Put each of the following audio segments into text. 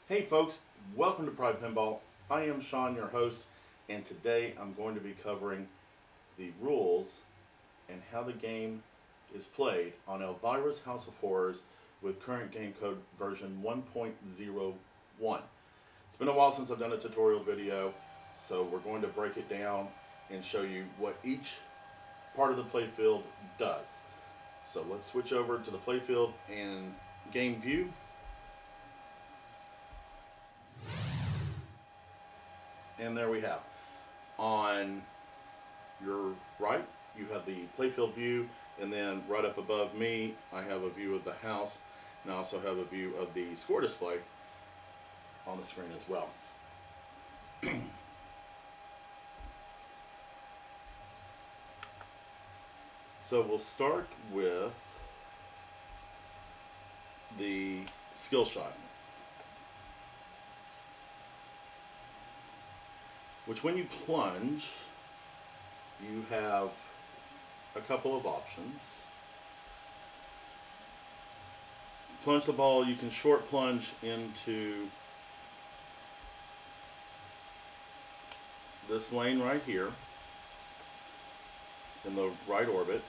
Hey folks, welcome to Private Pinball. I am Sean, your host, and today I'm going to be covering the rules and how the game is played on Elvira's House of Horrors with current game code version 1.01. It's been a while since I've done a tutorial video, so we're going to break it down and show you what each part of the playfield does. So let's switch over to the playfield and game view. And there we have. On your right, you have the playfield view, and then right up above me, I have a view of the house, and I also have a view of the score display on the screen as well. So we'll start with the skill shot, which when you plunge, you have a couple of options. Plunge the ball, you can short plunge into this lane right here in the right orbit,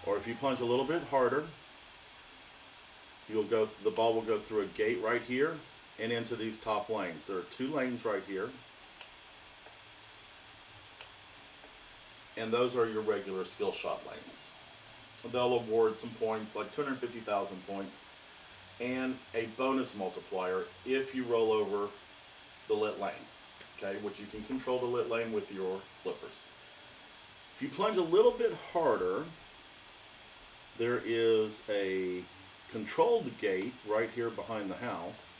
or if you plunge a little bit harder, the ball will go through a gate right here and into these top lanes. There are two lanes right here, and those are your regular skill shot lanes. They'll award some points, like 250,000 points, and a bonus multiplier if you roll over the lit lane, okay, which you can control the lit lane with your flippers. If you plunge a little bit harder, there is a controlled gate right here behind the house.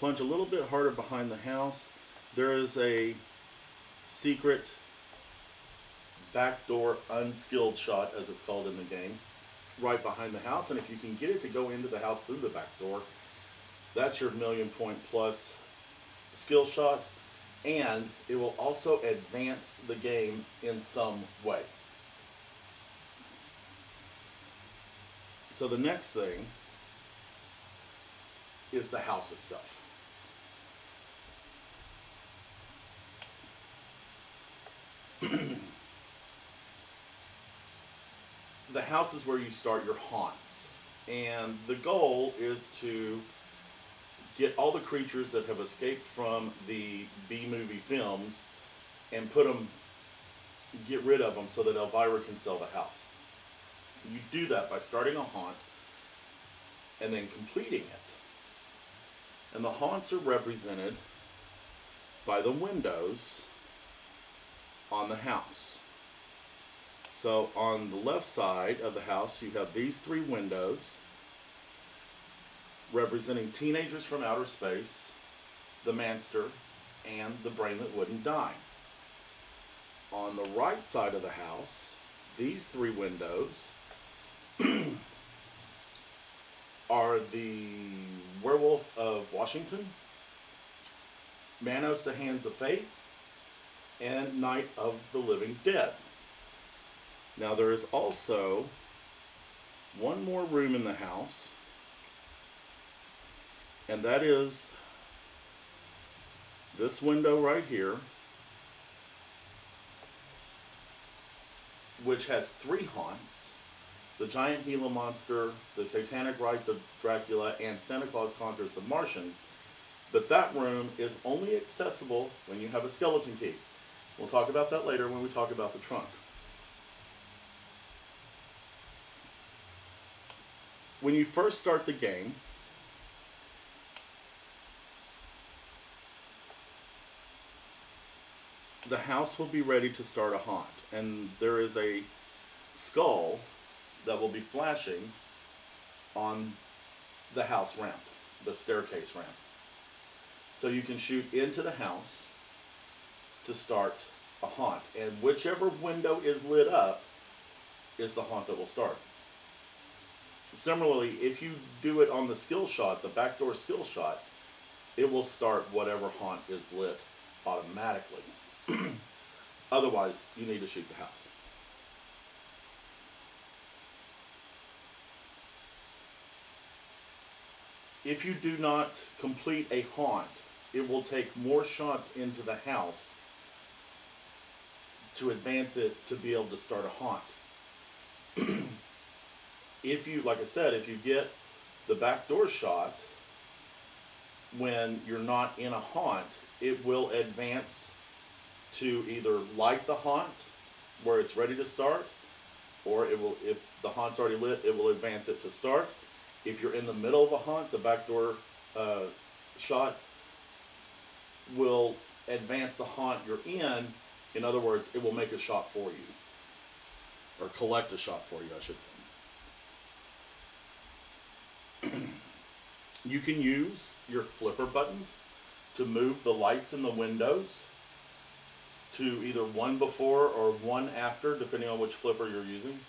Plunge a little bit harder behind the house, there is a secret backdoor unskilled shot, as it's called in the game, right behind the house, and if you can get it to go into the house through the back door, that's your million-point plus skill shot, and it will also advance the game in some way. So the next thing is the house itself. The house is where you start your haunts, and the goal is to get all the creatures that have escaped from the B-movie films and get rid of them so that Elvira can sell the house. You do that by starting a haunt and then completing it. And the haunts are represented by the windows on the house. So on the left side of the house, you have these three windows representing teenagers from outer space, the Manster, and the brain that wouldn't die. On the right side of the house, these three windows are the Werewolf of Washington, Manos the Hands of Fate, and Night of the Living Dead. Now there is also one more room in the house, and that is this window right here, which has three haunts: the Giant Gila Monster, the Satanic Rites of Dracula, and Santa Claus Conquers the Martians. But that room is only accessible when you have a skeleton key. We'll talk about that later when we talk about the trunk. When you first start the game, the house will be ready to start a haunt, and there is a skull that will be flashing on the house ramp, the staircase ramp. So you can shoot into the house to start a haunt, and whichever window is lit up is the haunt that will start. Similarly, if you do it on the skill shot, the backdoor skill shot, it will start whatever haunt is lit automatically. Otherwise, you need to shoot the house. If you do not complete a haunt, it will take more shots into the house to advance it to be able to start a haunt. If you, like I said, if you get the backdoor shot when you're not in a haunt, it will advance to either light the haunt where it's ready to start, or it will, if the haunt's already lit, it will advance it to start. If you're in the middle of a haunt, the backdoor shot will advance the haunt you're in. In other words, it will make a shot for you, or collect a shot for you, I should say. You can use your flipper buttons to move the lights in the windows to either one before or one after, depending on which flipper you're using,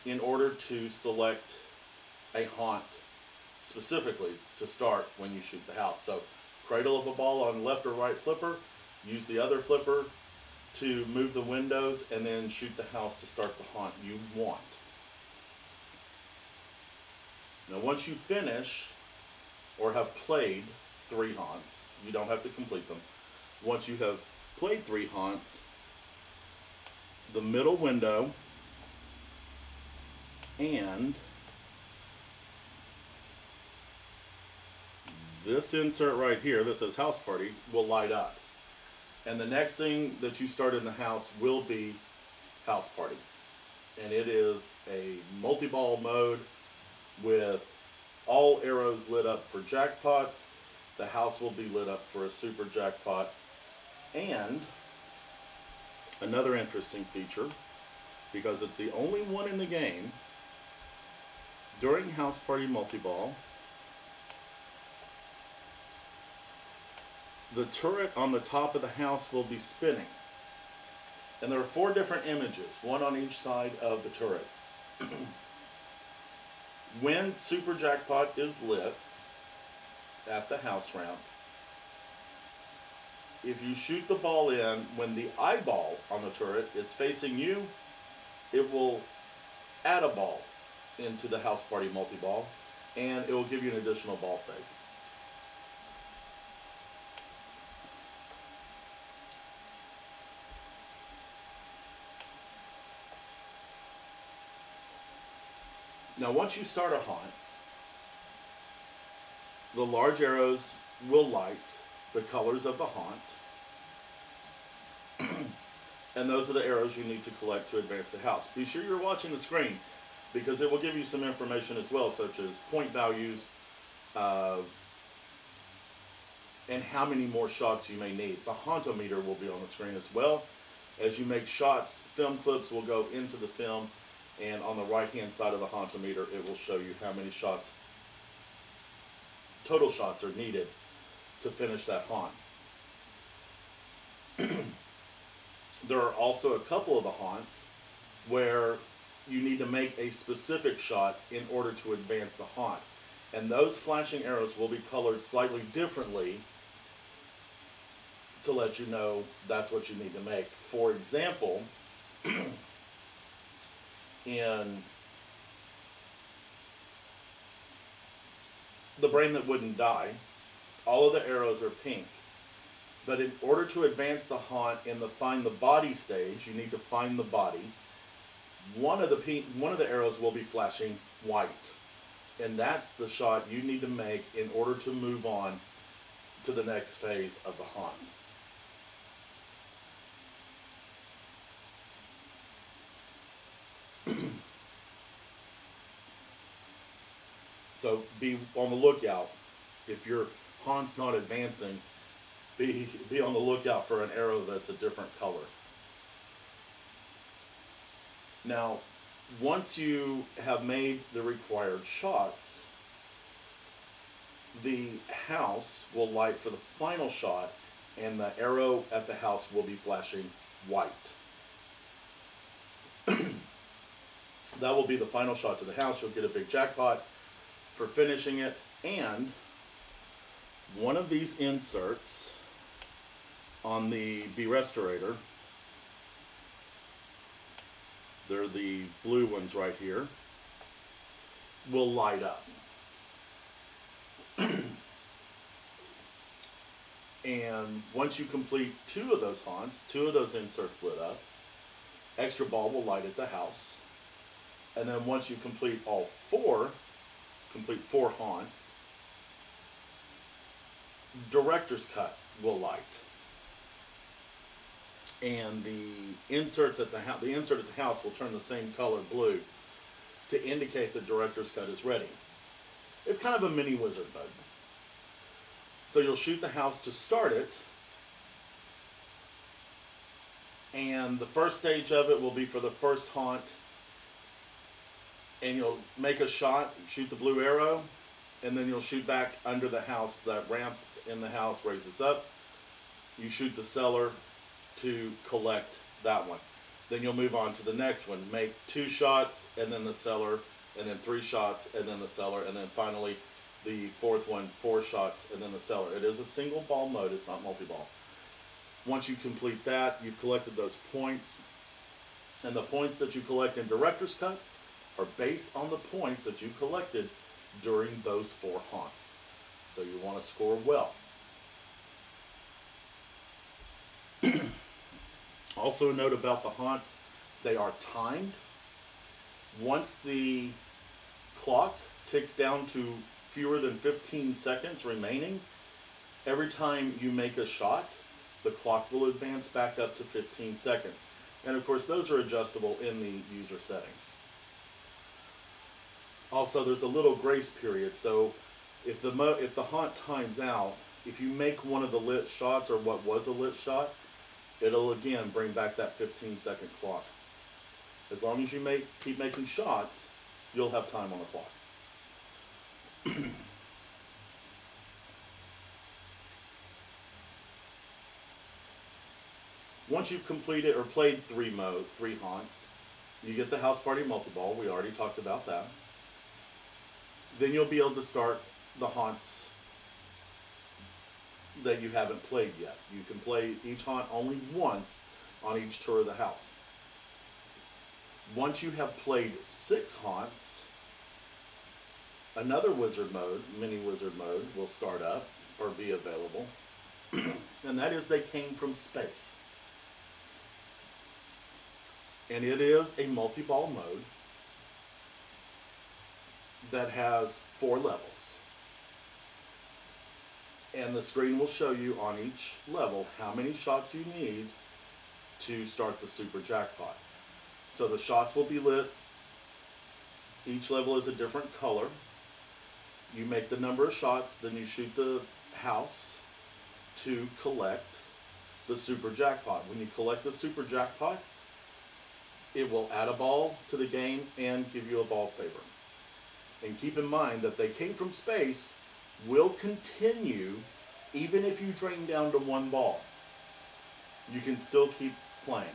in order to select a haunt specifically to start when you shoot the house. So cradle up a ball on left or right flipper, use the other flipper to move the windows, and then shoot the house to start the haunt you want. Now once you finish or have played 3 haunts, you don't have to complete them. Once you have played 3 haunts, the middle window and this insert right here that says house party will light up. And the next thing that you start in the house will be house party. And it is a multi-ball mode with all arrows lit up for jackpots. The house will be lit up for a super jackpot. And another interesting feature, because it's the only one in the game, during house party multi-ball, the turret on the top of the house will be spinning. And there are 4 different images, one on each side of the turret. When Super Jackpot is lit at the house ramp, if you shoot the ball in when the eyeball on the turret is facing you, it will add a ball into the house party multi-ball, and it will give you an additional ball save. Now once you start a haunt, the large arrows will light the colors of the haunt, and those are the arrows you need to collect to advance the house. Be sure you're watching the screen, because it will give you some information as well, such as point values and how many more shots you may need. The hauntometer will be on the screen as well. As you make shots, film clips will go into the film, and on the right hand side of the hauntometer it will show you how many shots, total shots, are needed to finish that haunt. There are also a couple of the haunts where you need to make a specific shot in order to advance the haunt, and those flashing arrows will be colored slightly differently to let you know that's what you need to make. For example, in The Brain That Wouldn't Die, all of the arrows are pink. But in order to advance the haunt in the Find the Body stage, you need to find the body. One of the arrows will be flashing white. And that's the shot you need to make in order to move on to the next phase of the haunt. So be on the lookout. If your haunt's not advancing, be on the lookout for an arrow that's a different color. Now, once you have made the required shots, the house will light for the final shot, and the arrow at the house will be flashing white. That will be the final shot to the house. You'll get a big jackpot for finishing it, and one of these inserts on the B-Restorator, they're the blue ones right here, will light up. And once you complete 2 of those haunts, 2 of those inserts lit up, extra ball will light at the house. And then once you complete all 4, complete 4 haunts, director's cut will light. And the inserts at the house, the insert at the house will turn the same color, blue, to indicate that director's cut is ready. It's kind of a mini wizard mode. So you'll shoot the house to start it, and the first stage of it will be for the first haunt, and you'll make a shot, shoot the blue arrow, and then you'll shoot back under the house. That ramp in the house raises up. You shoot the cellar to collect that one. Then you'll move on to the next one. Make 2 shots, and then the cellar, and then 3 shots, and then the cellar, and then finally the 4th one, 4 shots, and then the cellar. It is a single ball mode, it's not multi-ball. Once you complete that, you've collected those points, and the points that you collect in director's cut are based on the points that you collected during those 4 haunts. So you want to score well. Also a note about the haunts, they are timed. Once the clock ticks down to fewer than 15 seconds remaining, every time you make a shot, the clock will advance back up to 15 seconds. And of course, those are adjustable in the user settings. Also, there's a little grace period, so if the haunt times out, if you make one of the lit shots or what was a lit shot, it'll again bring back that 15-second clock. As long as you keep making shots, you'll have time on the clock. Once you've completed or played 3 haunts, you get the house party multi-ball. We already talked about that. Then you'll be able to start the haunts that you haven't played yet. You can play each haunt only once on each tour of the house. Once you have played 6 haunts, another wizard mode, mini wizard mode, will start up or be available. And that is They Came from Space. And it is a multi-ball mode that has 4 levels. And the screen will show you on each level how many shots you need to start the super jackpot. So the shots will be lit. Each level is a different color. You make the number of shots, then you shoot the house to collect the super jackpot. When you collect the super jackpot, it will add a ball to the game and give you a ball saver. And keep in mind that They Came from Space will continue even if you drain down to 1 ball. You can still keep playing.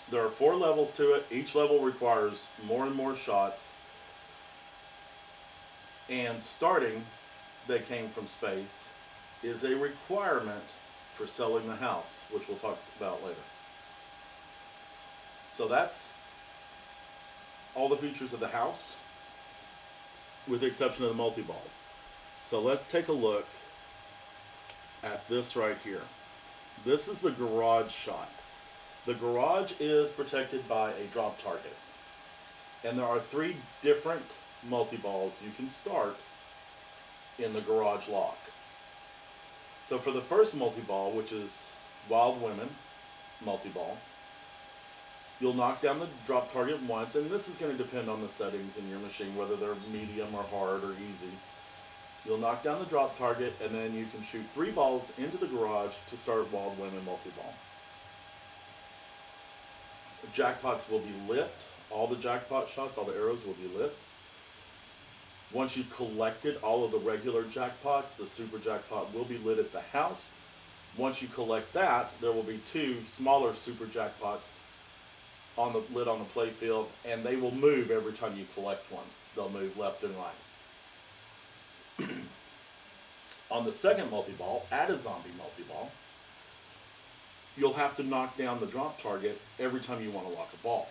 There are 4 levels to it. Each level requires more and more shots. And starting They Came from Space is a requirement for selling the house, which we'll talk about later. So that's all the features of the house, with the exception of the multi-balls. So let's take a look at this right here. This is the garage shot. The garage is protected by a drop target. And there are 3 different multi-balls you can start in the garage lock. So for the first multi-ball, which is Wild Women multi-ball, you'll knock down the drop target once, and this is going to depend on the settings in your machine, whether they're medium or hard or easy. You'll knock down the drop target, and then you can shoot 3 balls into the garage to start Wild Women multi-ball. The jackpots will be lit. All the jackpot shots, all the arrows will be lit. Once you've collected all of the regular jackpots, the super jackpot will be lit at the house. Once you collect that, there will be 2 smaller super jackpots lit on the play field, and they will move every time you collect one. They'll move left and right. On the second multi-ball, add a zombie multi-ball, you'll have to knock down the drop target every time you want to lock a ball.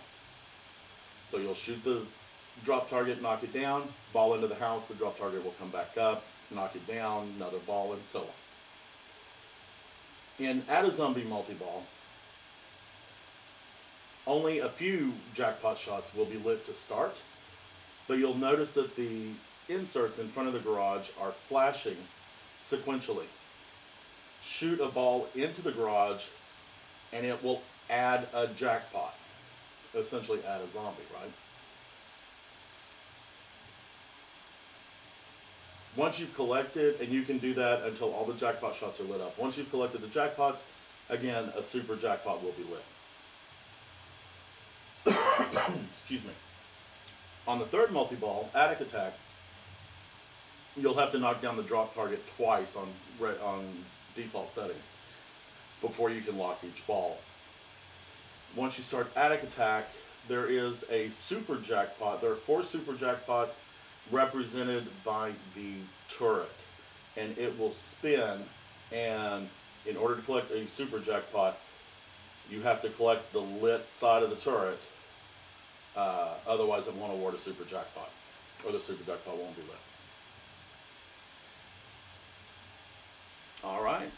So you'll shoot the drop target, knock it down, ball into the house, the drop target will come back up, knock it down, another ball, and so on. In Add a Zombie multi-ball, only a few jackpot shots will be lit to start, but you'll notice that the inserts in front of the garage are flashing sequentially. Shoot a ball into the garage and it will add a jackpot. Essentially add a zombie, right? Once you've collected, and you can do that until all the jackpot shots are lit up. Once you've collected the jackpots, again, a super jackpot will be lit. Excuse me. On the third multi-ball, Attic Attack, you'll have to knock down the drop target twice on default settings before you can lock each ball. Once you start Attic Attack, there is a super jackpot. There are 4 super jackpots represented by the turret, and it will spin, and in order to collect a super jackpot, you have to collect the lit side of the turret. Otherwise it won't award a super jackpot, or the super jackpot won't be lit. All right.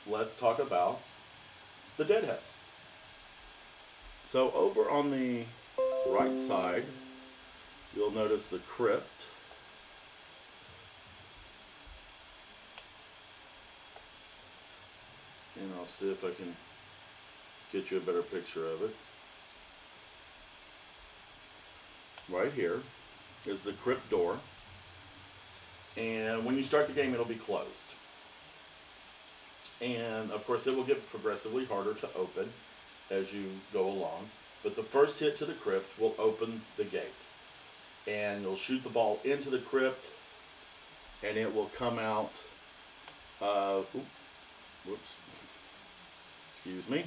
Let's talk about the Deadheads. So over on the right side, you'll notice the Crypt. And I'll see if I can get you a better picture of it. Right here is the Crypt Door. And when you start the game, it'll be closed. And of course, it will get progressively harder to open as you go along. But the first hit to the crypt will open the gate. And you'll shoot the ball into the crypt, and it will come out. Whoops. Excuse me.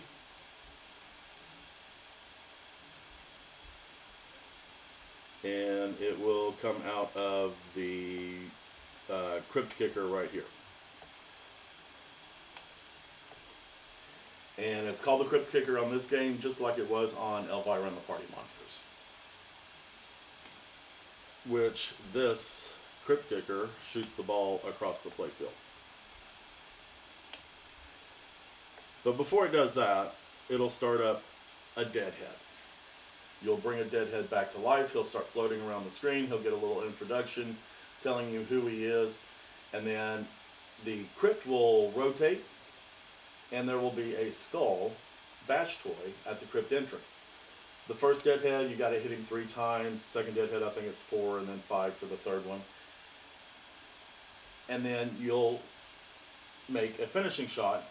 And it will come out of the crypt kicker right here. And it's called the Crypt Kicker on this game, just like it was on Elvira and the Party Monsters. Which this Crypt Kicker shoots the ball across the playfield. But before it does that, it'll start up a Deadhead. You'll bring a Deadhead back to life. He'll start floating around the screen. He'll get a little introduction telling you who he is. And then the crypt will rotate, and there will be a skull bash toy at the crypt entrance. The first Deadhead, you got to hit him 3 times. Second Deadhead, I think it's 4, and then 5 for the third one. And then you'll make a finishing shot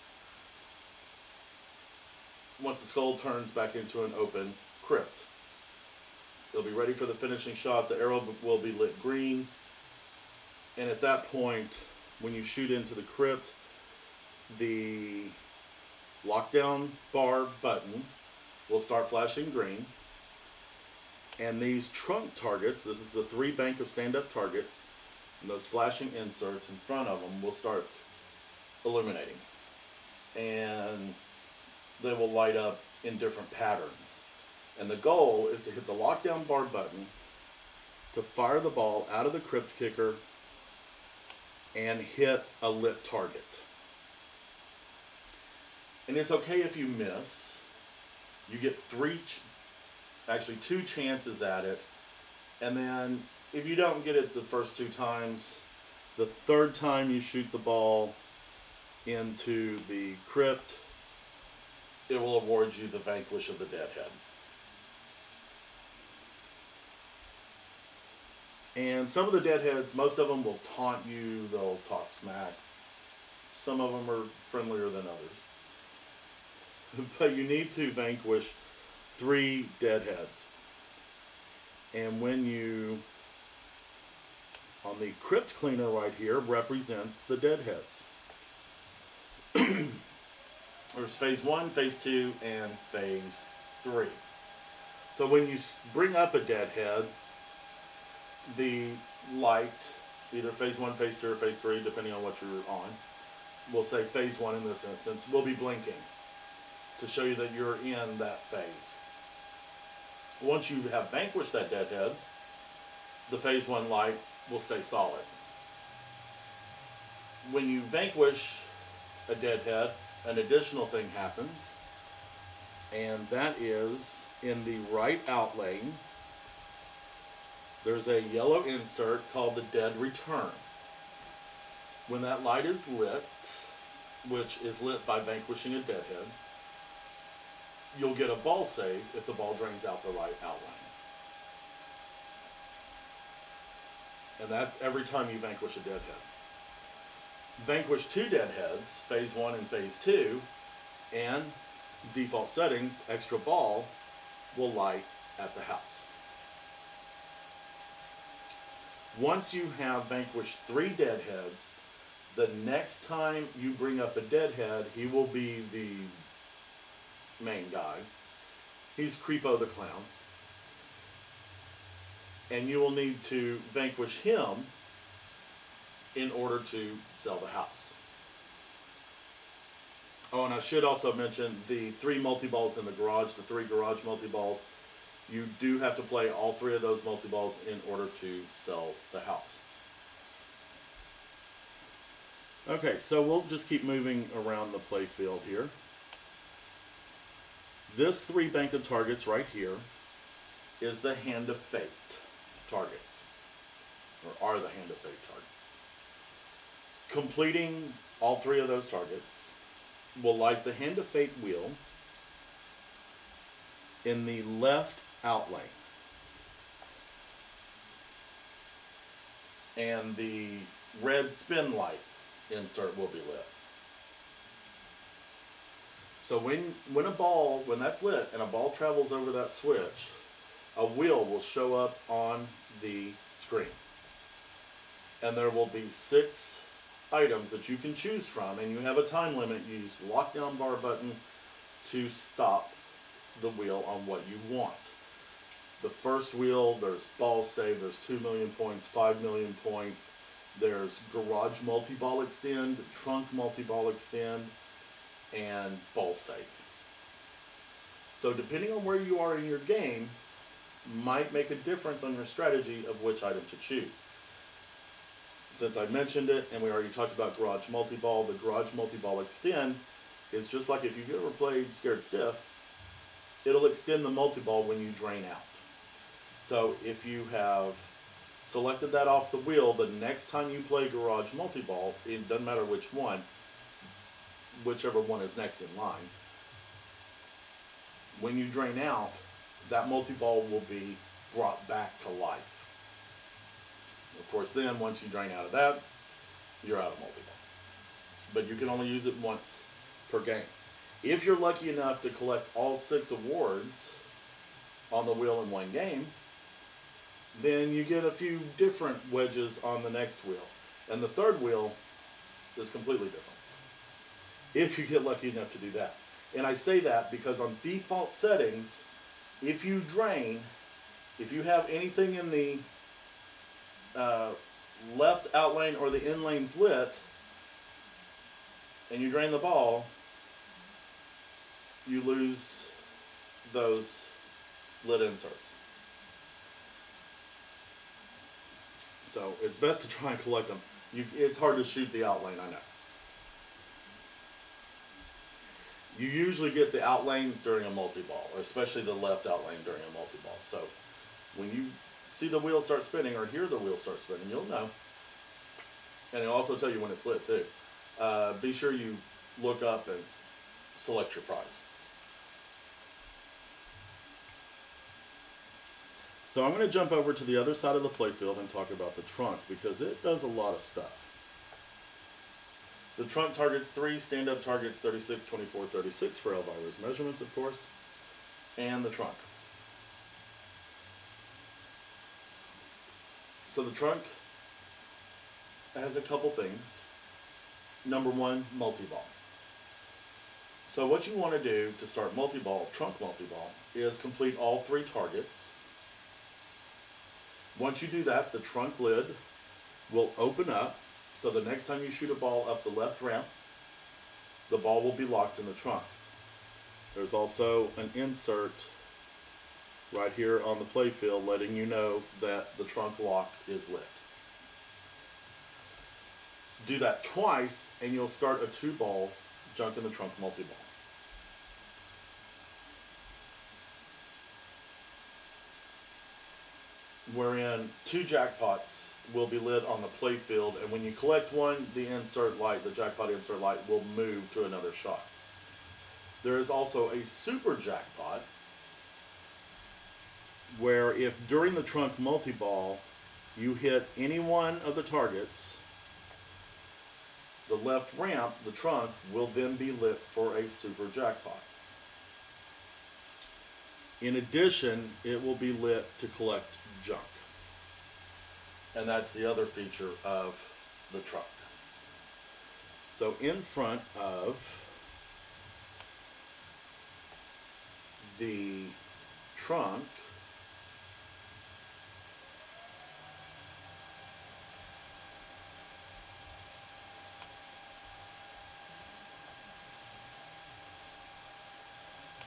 once the skull turns back into an open crypt. You'll be ready for the finishing shot. The arrow will be lit green. And at that point, when you shoot into the crypt, the lockdown bar button will start flashing green. And these trunk targets, this is a 3 bank of stand-up targets, and those flashing inserts in front of them will start illuminating. And they will light up in different patterns. And the goal is to hit the lockdown bar button to fire the ball out of the crypt kicker and hit a lit target. And it's okay if you miss. You get 2 chances at it. And then if you don't get it the first 2 times, the third time you shoot the ball into the crypt, it will award you the Vanquish of the Deadhead. And some of the Deadheads, most of them will taunt you, they'll talk smack. Some of them are friendlier than others. But you need to vanquish 3 Deadheads. And when you, on the crypt cleaner right here, represents the Deadheads. There's phase 1, phase 2, and phase 3. So when you bring up a Deadhead, the light, either phase 1, phase 2, or phase 3, depending on what you're on, we'll say phase 1 in this instance, will be blinking to show you that you're in that phase. Once you have vanquished that deadhead, the phase 1 light will stay solid. When you vanquish a deadhead, an additional thing happens, and that is in the right outlane, there's a yellow insert called the Dead Return. When that light is lit, which is lit by vanquishing a deadhead, you'll get a ball save if the ball drains out the right outline. And that's every time you vanquish a deadhead. Vanquish 2 deadheads, phase 1 and phase 2, and default settings, extra ball will light at the house. Once you have vanquished 3 deadheads, the next time you bring up a deadhead, he will be the main guy. He's Creepo the Clown. And you will need to vanquish him in order to sell the house. Oh, and I should also mention the 3 multi-balls in the garage, the 3 garage multi-balls. You do have to play all 3 of those multi-balls in order to sell the house. Okay, so we'll just keep moving around the play field here. This 3 bank of targets right here is the Hand of Fate targets, or are the Hand of Fate targets. Completing all 3 of those targets will light the Hand of Fate wheel in the left outlane. And the red spin light insert will be lit. So when that's lit and a ball travels over that switch, a wheel will show up on the screen. And there will be 6 items that you can choose from, and you have a time limit. You use the lockdown bar button to stop the wheel on what you want. The first wheel, there's ball save, there's 2 million points, 5 million points, there's garage multi-ball extend, trunk multi-ball extend, and ball save. So depending on where you are in your game, might make a difference on your strategy of which item to choose. Since I mentioned it, and we already talked about garage multi-ball, the garage multi-ball extend is just like if you've ever played Scared Stiff, it'll extend the multi-ball when you drain out. So if you have selected that off the wheel, the next time you play garage multi-ball, it doesn't matter which one, whichever one is next in line, when you drain out, that multi-ball will be brought back to life. Of course, then once you drain out of that, you're out of multi-ball. But you can only use it once per game. If you're lucky enough to collect all 6 awards on the wheel in one game, then you get a few different wedges on the next wheel. And the third wheel is completely different, if you get lucky enough to do that. And I say that because on default settings, if you drain, if you have anything in the left outlane or the in lanes lit, and you drain the ball, you lose those lit inserts. So it's best to try and collect them. It's hard to shoot the outlane, I know. You usually get the outlanes during a multi-ball, or especially the left outlane during a multi-ball. So when you see the wheel start spinning or hear the wheel start spinning, you'll know. And it'll also tell you when it's lit too. Be sure you look up and select your prize. So I'm going to jump over to the other side of the playfield and talk about the trunk, because it does a lot of stuff. The trunk targets 3 stand-up targets, 36, 24, 36 for Elvira's measurements, of course, and the trunk. So the trunk has a couple things. Number 1, multi-ball. So what you want to do to start multi-ball, trunk multi-ball, is complete all 3 targets. Once you do that, the trunk lid will open up, so the next time you shoot a ball up the left ramp, the ball will be locked in the trunk. There's also an insert right here on the playfield, letting you know that the trunk lock is lit. Do that twice, and you'll start a 2-ball junk in the trunk multi-ball. Wherein 2 jackpots will be lit on the playfield, and when you collect one, the insert light, the jackpot insert light, will move to another shot. There is also a super jackpot, where if during the trunk multi-ball you hit any one of the targets, the left ramp, the trunk, will then be lit for a super jackpot. In addition, it will be lit to collect junk. And that's the other feature of the trunk. So in front of the trunk,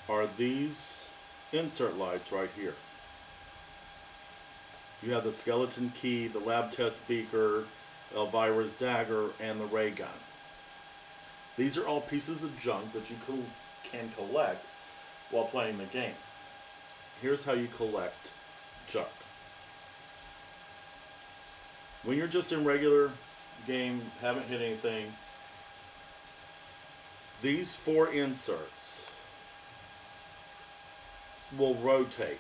are these insert lights right here. You have the skeleton key, the lab test beaker, Elvira's dagger, and the ray gun. These are all pieces of junk that you can collect while playing the game. Here's how you collect junk. When you're just in regular game, haven't hit anything, these 4 inserts will rotate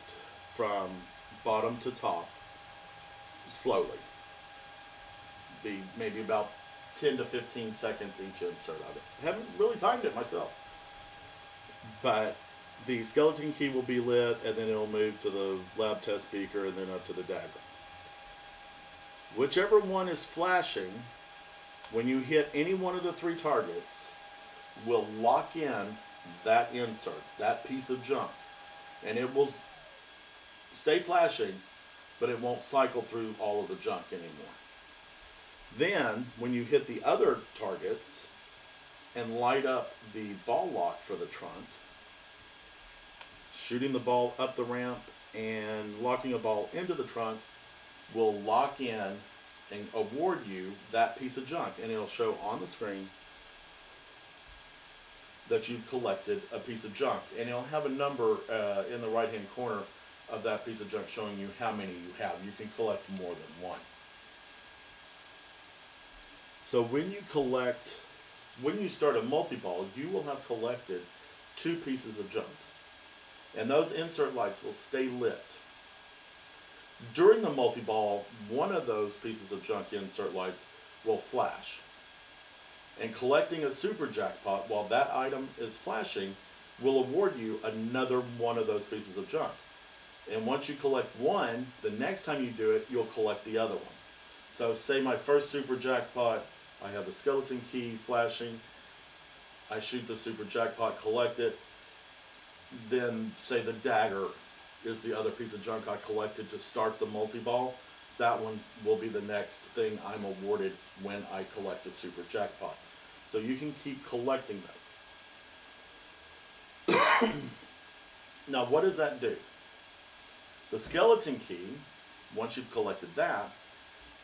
from bottom to top slowly. Be maybe about 10 to 15 seconds each insert of it. I haven't really timed it myself. But the skeleton key will be lit, and then it'll move to the lab test beaker and then up to the dagger. Whichever one is flashing, when you hit any one of the 3 targets, will lock in that insert, that piece of junk. And it will stay flashing, but it won't cycle through all of the junk anymore. Then, when you hit the other targets and light up the ball lock for the trunk, shooting the ball up the ramp and locking a ball into the trunk will lock in and award you that piece of junk. And it'll show on the screen that you've collected a piece of junk, and it'll have a number in the right hand corner of that piece of junk showing you how many you have. You can collect more than one. So when you start a multi-ball, you will have collected 2 pieces of junk, and those insert lights will stay lit. During the multi-ball, one of those pieces of junk insert lights will flash. And collecting a super jackpot while that item is flashing will award you another one of those pieces of junk. And once you collect one, the next time you do it, you'll collect the other one. So say my first super jackpot, I have the skeleton key flashing, I shoot the super jackpot, collect it, then say the dagger is the other piece of junk I collected to start the multi-ball. That one will be the next thing I'm awarded when I collect a super jackpot. So you can keep collecting those. Now, what does that do? The skeleton key, once you've collected that,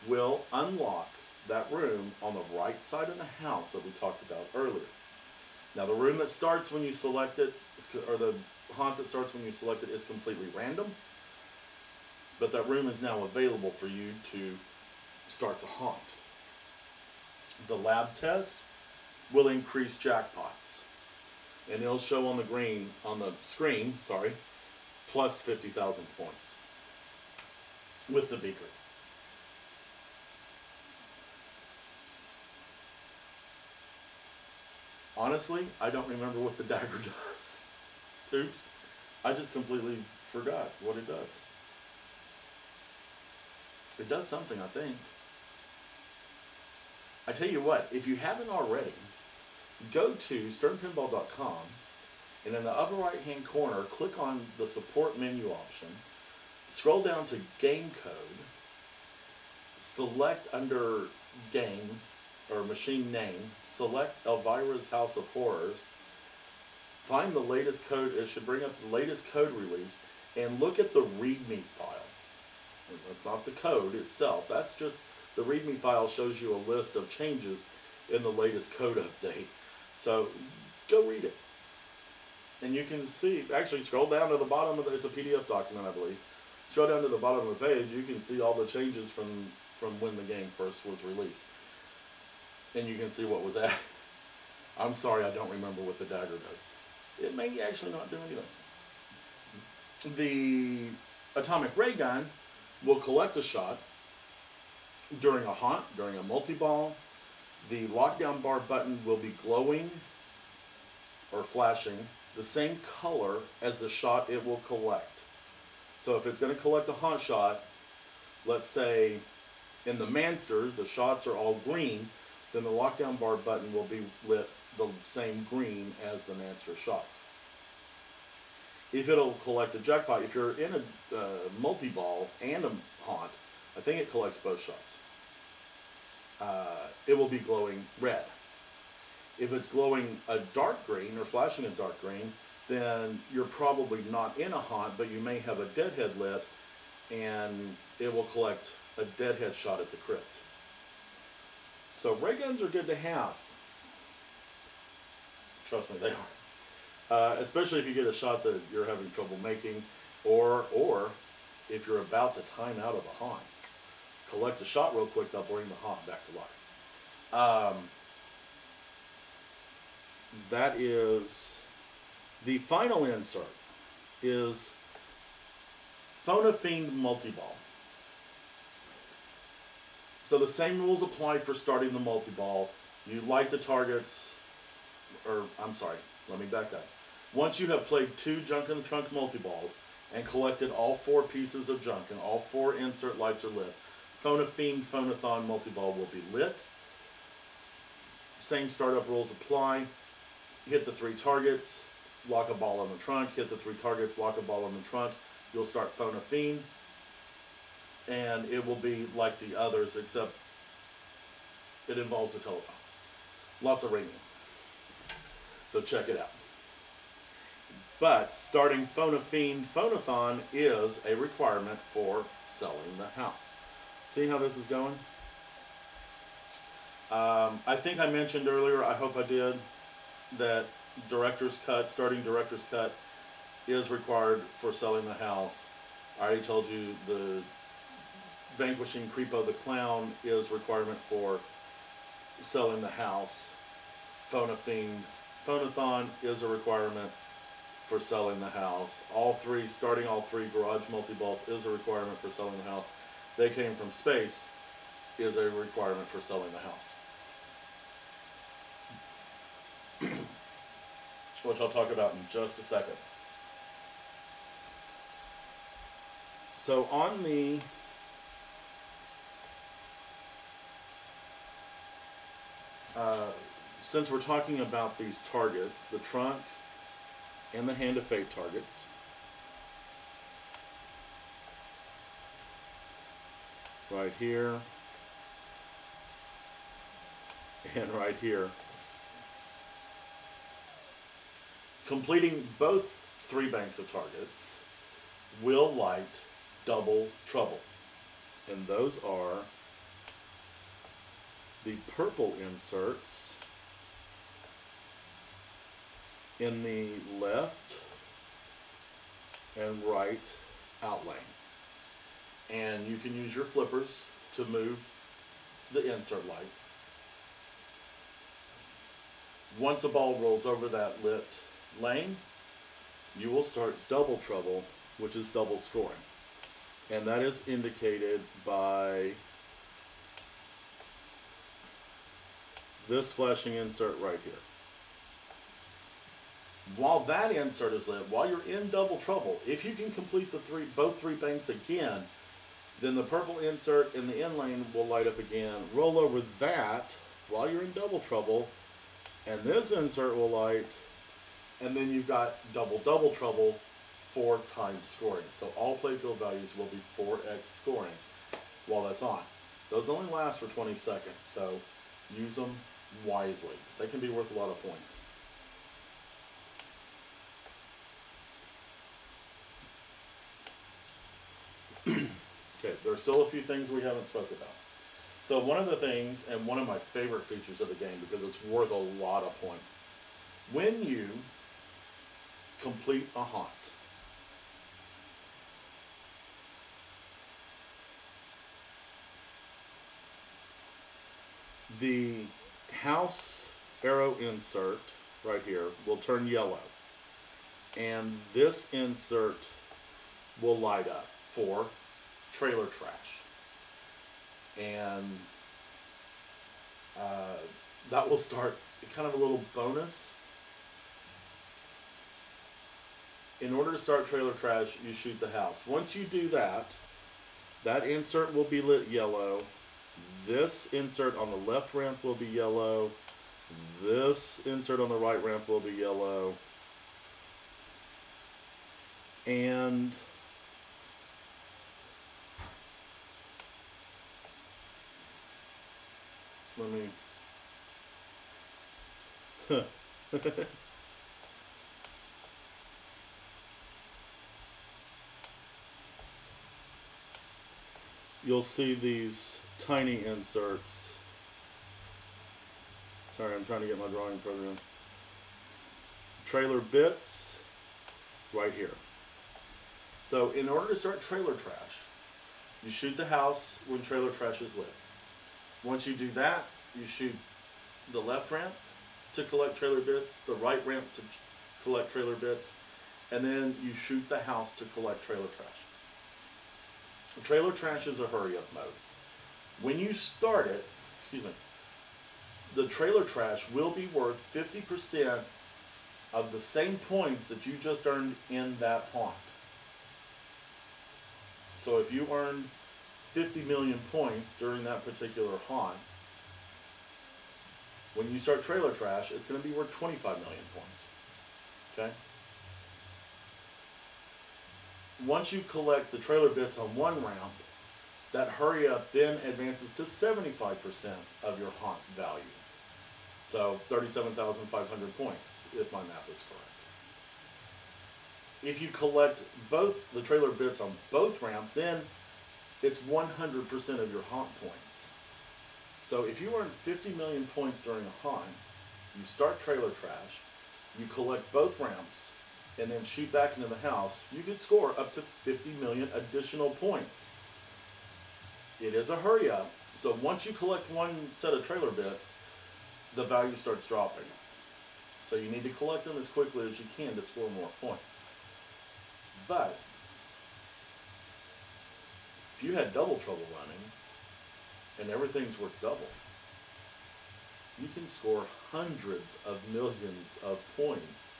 will unlock that room on the right side of the house that we talked about earlier. Now, the room that starts when you select it, or the haunt that starts when you select it, is completely random. But that room is now available for you to start the haunt. The lab test will increase jackpots. And it'll show on the screen, plus 50,000 points with the beaker. Honestly, I don't remember what the dagger does. Oops. I just completely forgot what it does. It does something, I think. I tell you what, if you haven't already, go to sternpinball.com, and in the upper right hand corner, click on the support menu option, scroll down to game code, select under game or machine name, select Elvira's House of Horrors, find the latest code. It should bring up the latest code release, and look at the README file. And that's not the code itself. That's just the README file shows you a list of changes in the latest code update. So go read it. And you can see, actually scroll down to the bottom of it's a PDF document, I believe. Scroll down to the bottom of the page, you can see all the changes from when the game first was released. And you can see what was added. I'm sorry, I don't remember what the dagger does. It may actually not do anything. The atomic ray gun will collect a shot during a haunt, during a multi-ball. The lockdown bar button will be glowing or flashing the same color as the shot it will collect. So if it's going to collect a haunt shot, let's say in the Manster, the shots are all green, then the lockdown bar button will be lit the same green as the Manster shots. If it'll collect a jackpot, if you're in a multi-ball and a haunt, I think it collects both shots. It will be glowing red. If it's glowing a dark green or flashing a dark green, then you're probably not in a haunt, but you may have a deadhead lit, and it will collect a deadhead shot at the crypt. So ray guns are good to have. Trust me, they are. Especially if you get a shot that you're having trouble making, or if you're about to time out of a haunt. Collect a shot real quick, they'll bring the haunt back to life. That is the final insert is Phone a Fiend multi-ball. So the same rules apply for starting the multi-ball. You light the targets, or I'm sorry, let me back up. Once you have played 2 Junk in the Trunk multi-balls and collected all 4 pieces of junk and all 4 insert lights are lit, Phone a Fiend Phone-a-thon multi-ball will be lit. Same startup rules apply. Hit the 3 targets, lock a ball in the trunk, hit the 3 targets, lock a ball in the trunk. You'll start Phone a Fiend, and it will be like the others, except it involves a telephone. Lots of ringing. So check it out. But starting Phone a Fiend Phone-a-thon is a requirement for selling the house. See how this is going? I think I mentioned earlier, I hope I did, that director's cut, starting director's cut is required for selling the house. I already told you the vanquishing Creepo the Clown is requirement for selling the house. Phone a Fiend Phone-a-thon is a requirement for selling the house. Starting all 3 garage multi-balls is a requirement for selling the house. They Came from Space is a requirement for selling the house. Which I'll talk about in just a second. So on the since we're talking about these targets, the trunk and the Hand of Fate targets, right here and right here, completing both 3 banks of targets will light double trouble. And those are the purple inserts in the left and right outlane. And you can use your flippers to move the insert light. Once a ball rolls over that lit lane, you will start double trouble, which is double scoring. And that is indicated by this flashing insert right here. While that insert is lit, while you're in double trouble, if you can complete both three banks again, then the purple insert in the in lane will light up again. Roll over that while you're in double trouble, and this insert will light, and then you've got double trouble 4 times scoring. So all playfield values will be 4x scoring while that's on. Those only last for 20 seconds, so use them wisely. They can be worth a lot of points. There are still a few things we haven't spoke about. So one of the things, and one of my favorite features of the game, because it's worth a lot of points, when you complete a haunt, the house arrow insert right here will turn yellow, and this insert will light up for trailer trash, and that will start kind of a little bonus. In order to start trailer trash, you shoot the house. Once you do that, that insert will be lit yellow. This insert on the left ramp will be yellow. This insert on the right ramp will be yellow. And let me you'll see these tiny inserts. Sorry, I'm trying to get my drawing program. Trailer bits right here. So in order to start trailer trash, you shoot the house when trailer trash is lit. Once you do that, you shoot the left ramp to collect trailer bits, the right ramp to collect trailer bits, and then you shoot the house to collect trailer trash. Trailer trash is a hurry up mode. When you start it, the trailer trash will be worth 50% of the same points that you just earned in that haunt. So if you earned 50 million points during that particular haunt, when you start trailer trash, it's going to be worth 25 million points. Okay? Once you collect the trailer bits on one ramp, that hurry up then advances to 75% of your haunt value. So 37,500 points, if my math is correct. If you collect both the trailer bits on both ramps, then it's 100% of your haunt points. So if you earn 50 million points during a haunt, you start trailer trash, you collect both ramps, and then shoot back into the house, you could score up to 50 million additional points. It is a hurry up, so once you collect one set of trailer bits, the value starts dropping. So you need to collect them as quickly as you can to score more points. But if you had double trouble running and everything's worth double, you can score hundreds of millions of points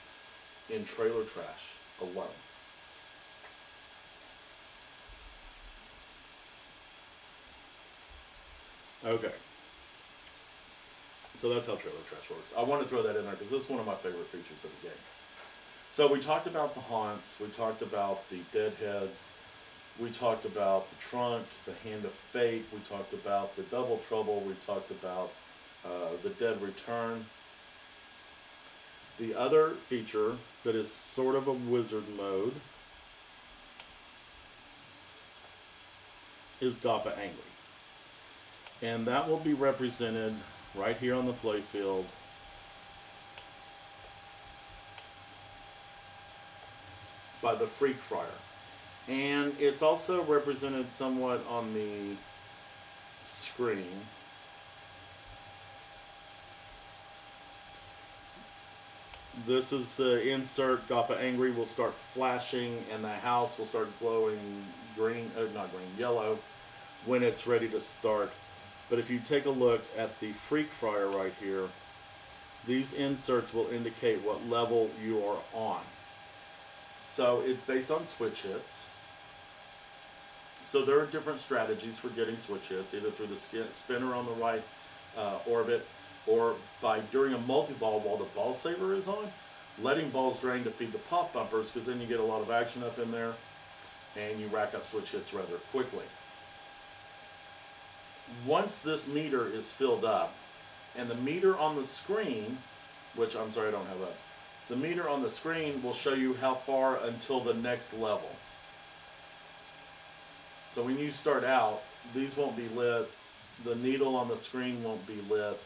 in trailer trash alone. Okay. So that's how trailer trash works. I want to throw that in there because this is one of my favorite features of the game. So we talked about the haunts, we talked about the Deadheads, we talked about the trunk, the hand of fate, we talked about the double trouble, we talked about the dead return. The other feature that is sort of a wizard mode is Gappa Angry. And that will be represented right here on the playfield by the Freak Friar. And it's also represented somewhat on the screen. This is insert Gappa Angry will start flashing and the house will start glowing green, yellow when it's ready to start. But if you take a look at the Freak Friar right here, these inserts will indicate what level you are on. So it's based on switch hits. So there are different strategies for getting switch hits, either through the spinner on the right orbit, or by during a multi-ball while the ball saver is on, letting balls drain to feed the pop bumpers, because then you get a lot of action up in there and you rack up switch hits rather quickly. Once this meter is filled up, and the meter on the screen, which I'm sorry I don't have up, the meter on the screen will show you how far until the next level. So when you start out, these won't be lit. The needle on the screen won't be lit.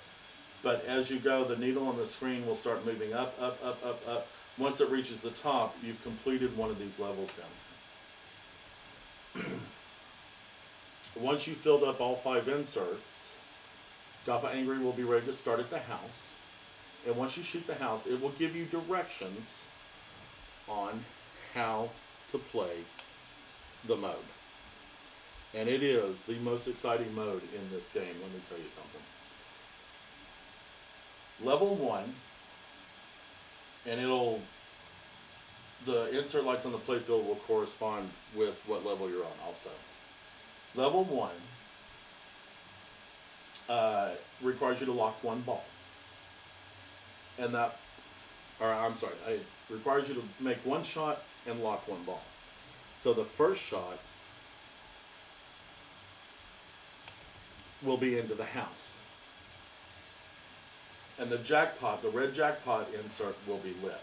But as you go, the needle on the screen will start moving up, up, up, up, up. Once it reaches the top, you've completed one of these levels down here. Once you filled up all 5 inserts, Gappa Angry will be ready to start at the house. And once you shoot the house, it will give you directions on how to play the mode. And it is the most exciting mode in this game, let me tell you something. Level 1, and the insert lights on the playfield will correspond with what level you're on also. Level 1 requires you to lock 1 ball. And that, or I'm sorry, it requires you to make 1 shot and lock 1 ball. So the first shot will be into the house. And the jackpot, the red jackpot insert will be lit.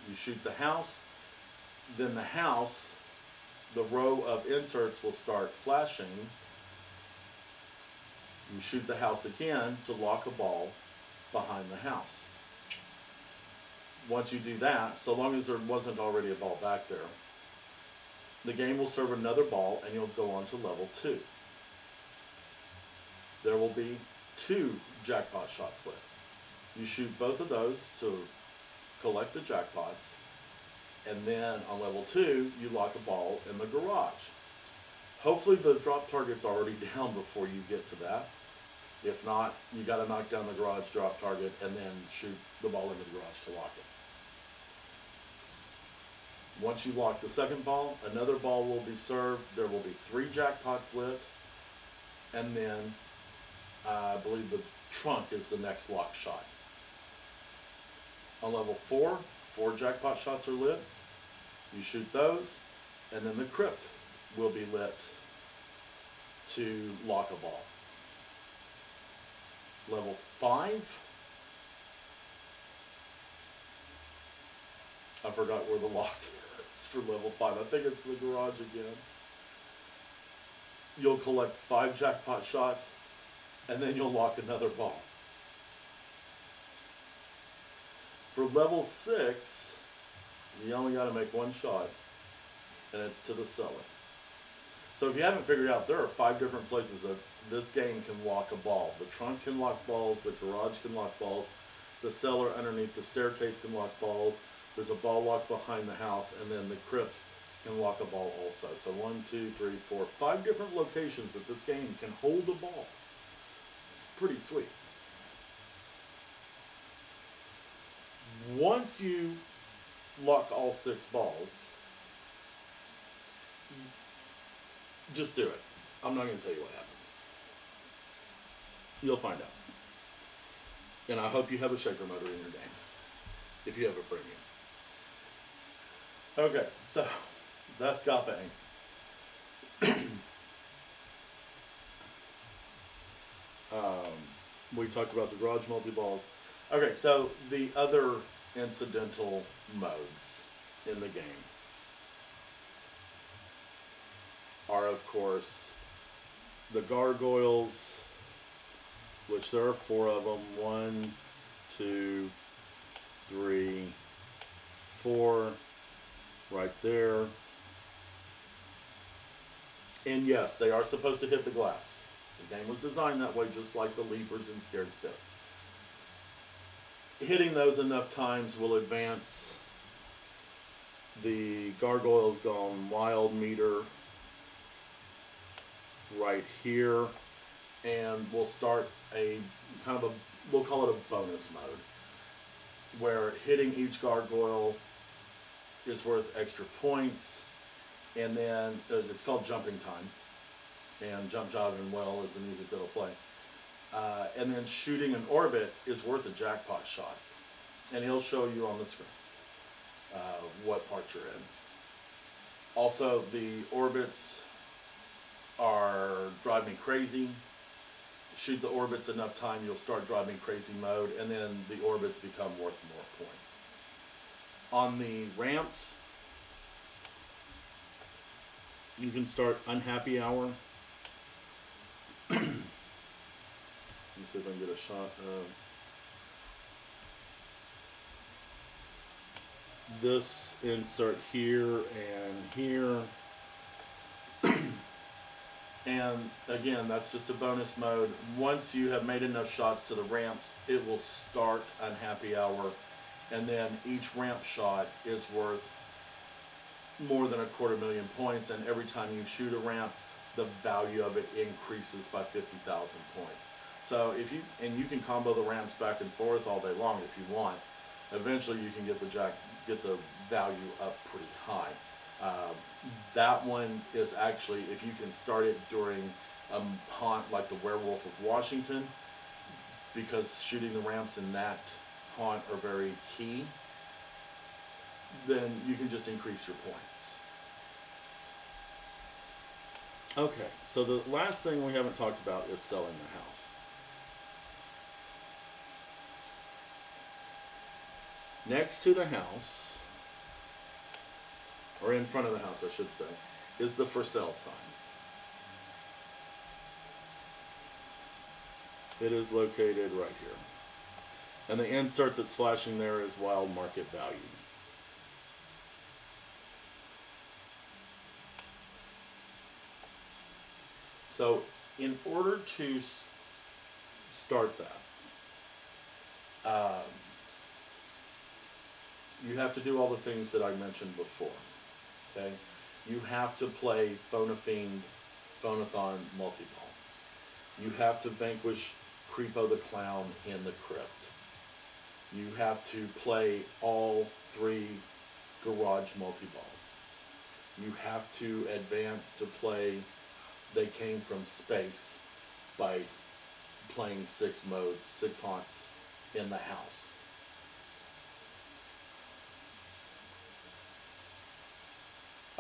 You shoot the house, then the house, the row of inserts will start flashing. You shoot the house again to lock a ball behind the house. Once you do that, so long as there wasn't already a ball back there, the game will serve another ball and you'll go on to level 2. There will be 2 jackpot shots lit. You shoot both of those to collect the jackpots, and then on level 2, you lock a ball in the garage. Hopefully the drop target's already down before you get to that. If not, you got to knock down the garage drop target and then shoot the ball into the garage to lock it. Once you lock the second ball, another ball will be served. There will be 3 jackpots lit, and then I believe the trunk is the next lock shot. On level 4, 4 jackpot shots are lit. You shoot those, and then the crypt will be lit to lock a ball. Level 5, I forgot where the lock is for level 5. I think it's the garage again. You'll collect 5 jackpot shots, and then you'll lock another ball. For level 6, you only got to make 1 shot, and it's to the cellar. So if you haven't figured out, there are 5 different places that this game can lock a ball. The trunk can lock balls, the garage can lock balls, the cellar underneath the staircase can lock balls, there's a ball lock behind the house, and then the crypt can lock a ball also. So 1, 2, 3, 4, 5 different locations that this game can hold a ball. It's pretty sweet. Once you lock all 6 balls, just do it. I'm not going to tell you what happens. You'll find out. And I hope you have a shaker motor in your game, if you have a premium. Okay, so that's Gappa Angry. We talked about the garage multi-balls. Okay, so the other incidental modes in the game are, of course, the Gargoyles, which there are 4 of them. 1, 2, 3, 4, right there. And yes, they are supposed to hit the glass. The game was designed that way, just like the Leapers and Scared Stiff. Hitting those enough times will advance the Gargoyles Gone Wild meter right here, and we'll start a kind of a, we'll call it a bonus mode, where hitting each gargoyle is worth extra points, and then it's called jumping time, and Jump Jive and Well is the music that'll play. And then shooting an orbit is worth a jackpot shot, and he'll show you on the screen what part you're in. Also, the orbits are Drive Me Crazy. Shoot the orbits enough time, you'll start Drive Me Crazy mode, and then the orbits become worth more points. On the ramps, You can start Unhappy Hour. Let me see if I can get a shot of this insert here and here. And again, that's just a bonus mode. Once you have made enough shots to the ramps, it will start Unhappy Hour, and then each ramp shot is worth more than 250,000 points, and every time you shoot a ramp, the value of it increases by 50,000 points. So if you, and you can combo the ramps back and forth all day long if you want. Eventually you can get the value up pretty high. That one is actually, if you can start it during a haunt like the Werewolf of Washington, because shooting the ramps in that haunt are very key, then you can just increase your points. Okay, so the last thing we haven't talked about is selling the house. Next to the house, or in front of the house I should say, is the for sale sign. It is located right here. And the insert that's flashing there is wild market value. So in order to start that, you have to do all the things that I mentioned before. Okay, you have to play Phone-a-Fiend, Phone-a-thon multi-ball. You have to vanquish Creepo the Clown in the Crypt. You have to play all 3 garage multi-balls. You have to advance to play They Came From Space by playing 6 modes, 6 haunts in the house.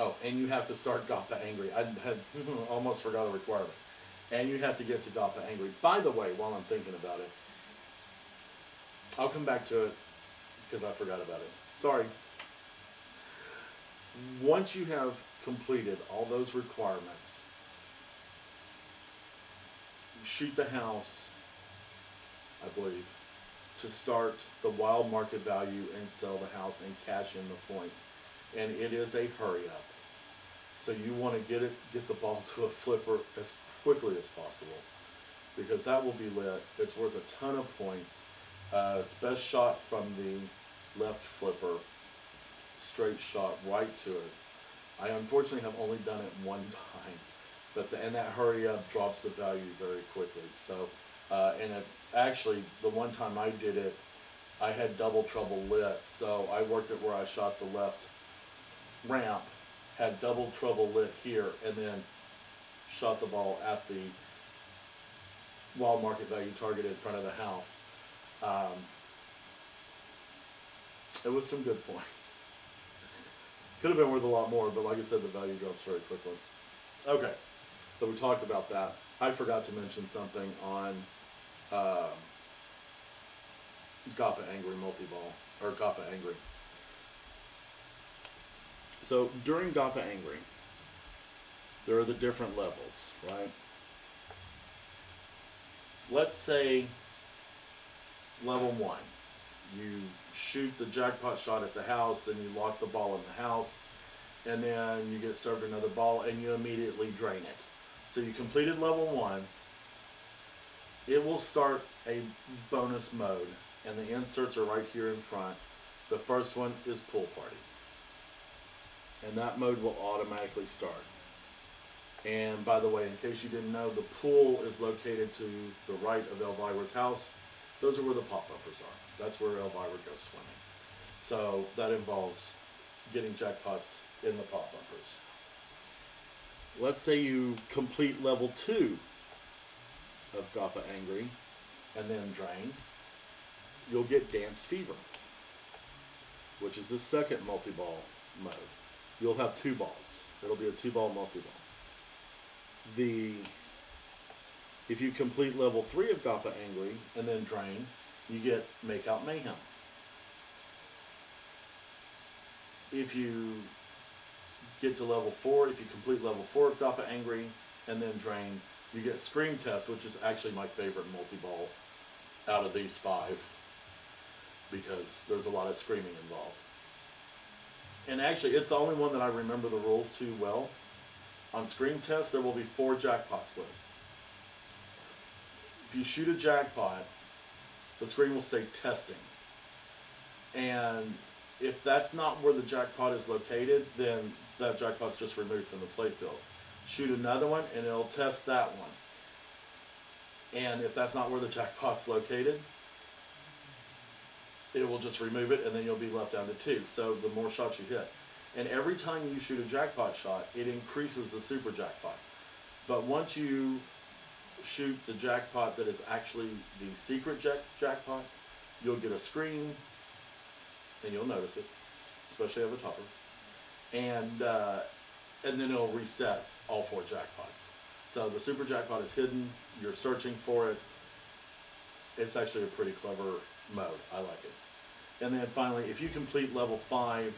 Oh, and you have to start Gappa Angry. I had almost forgot a requirement. And you have to get to Gappa Angry. By the way, while I'm thinking about it, I'll come back to it because I forgot about it. Sorry. Once you have completed all those requirements, shoot the house, I believe, to start the wild market value and sell the house and cash in the points. And it is a hurry up. So you want to get the ball to a flipper as quickly as possible, because that will be lit. It's worth a ton of points. It's best shot from the left flipper, straight shot right to it. I unfortunately have only done it one time, but and that hurry up drops the value very quickly. So, and actually the one time I did it, I had double trouble lit, so I worked it where I shot the left ramp, had double trouble lit here, and then shot the ball at the wild market value target in front of the house. It was some good points. Could have been worth a lot more, but like I said, the value drops very quickly. Okay, so we talked about that. I forgot to mention something on Gappa Angry multi-ball, or Gappa Angry. So during Gappa Angry, there are the different levels, right? Let's say level 1. You shoot the jackpot shot at the house, then you lock the ball in the house, and then you get served another ball and you immediately drain it. So you completed level 1. It will start a bonus mode, and the inserts are right here in front. The first one is Pool Party. And that mode will automatically start. And by the way, in case you didn't know, the pool is located to the right of Elvira's house. Those are where the pop bumpers are. That's where Elvira goes swimming. So that involves getting jackpots in the pop bumpers. Let's say you complete level 2 of Gappa Angry and then drain. You'll get Dance Fever, which is the second multi-ball mode. You'll have 2 balls. It'll be a 2-ball multi-ball. If you complete level 3 of Gappa Angry and then drain, you get Make Out Mayhem. If you get to level 4, if you complete level 4 of Gappa Angry and then drain, you get Scream Test, which is actually my favorite multi-ball out of these 5 because there's a lot of screaming involved. And actually, it's the only one that I remember the rules too well. On Scream Test, there will be 4 jackpots left. If you shoot a jackpot, the screen will say testing. And if that's not where the jackpot is located, then that jackpot's just removed from the playfield. Shoot another one and it'll test that one. And if that's not where the jackpot's located, it will just remove it and then you'll be left down to 2. So the more shots you hit. And every time you shoot a jackpot shot, it increases the super jackpot. But once you shoot the jackpot that is actually the secret jackpot, you'll get a screen and you'll notice it, especially over topper. And then it'll reset all 4 jackpots. So the super jackpot is hidden, you're searching for it. It's actually a pretty clever mode, I like it. And then finally, if you complete level 5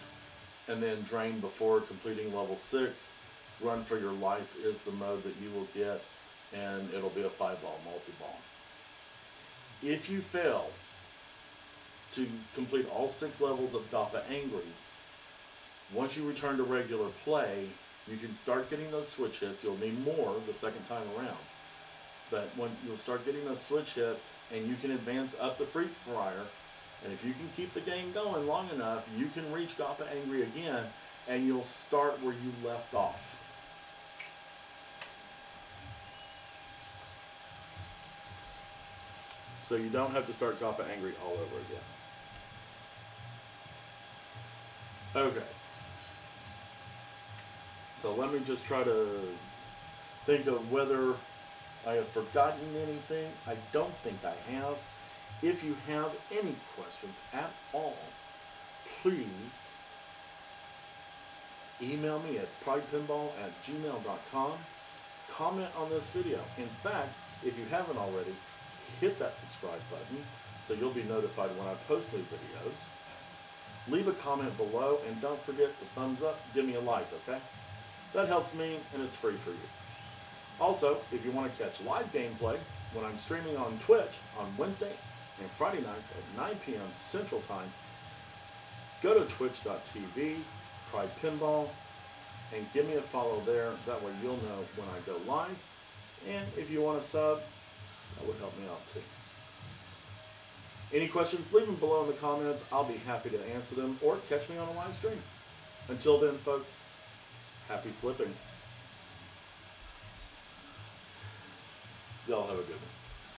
and then drain before completing level 6, Run for Your Life is the mode that you will get, and it'll be a 5-ball multi-ball. If you fail to complete all 6 levels of Gappa Angry, once you return to regular play, you can start getting those switch hits. You'll need more the second time around. But when you'll start getting those switch hits, and you can advance up the Freak Fryer, and if you can keep the game going long enough, you can reach Gappa Angry again, and you'll start where you left off. So you don't have to start Gappa Angry all over again. Okay. So let me just try to think of whether I have forgotten anything. I don't think I have. If you have any questions at all, please email me at pridepinball@gmail.com. Comment on this video. In fact, if you haven't already, hit that subscribe button so you'll be notified when I post new videos. Leave a comment below, and don't forget to thumbs up, give me a like, okay? That helps me, and it's free for you. Also, if you want to catch live gameplay when I'm streaming on Twitch on Wednesday and Friday nights at 9 p.m. Central Time, go to twitch.tv, Pride Pinball, and give me a follow there. That way you'll know when I go live. And if you want to sub, that would help me out too. Any questions, leave them below in the comments. I'll be happy to answer them, or catch me on a live stream. Until then, folks, happy flipping.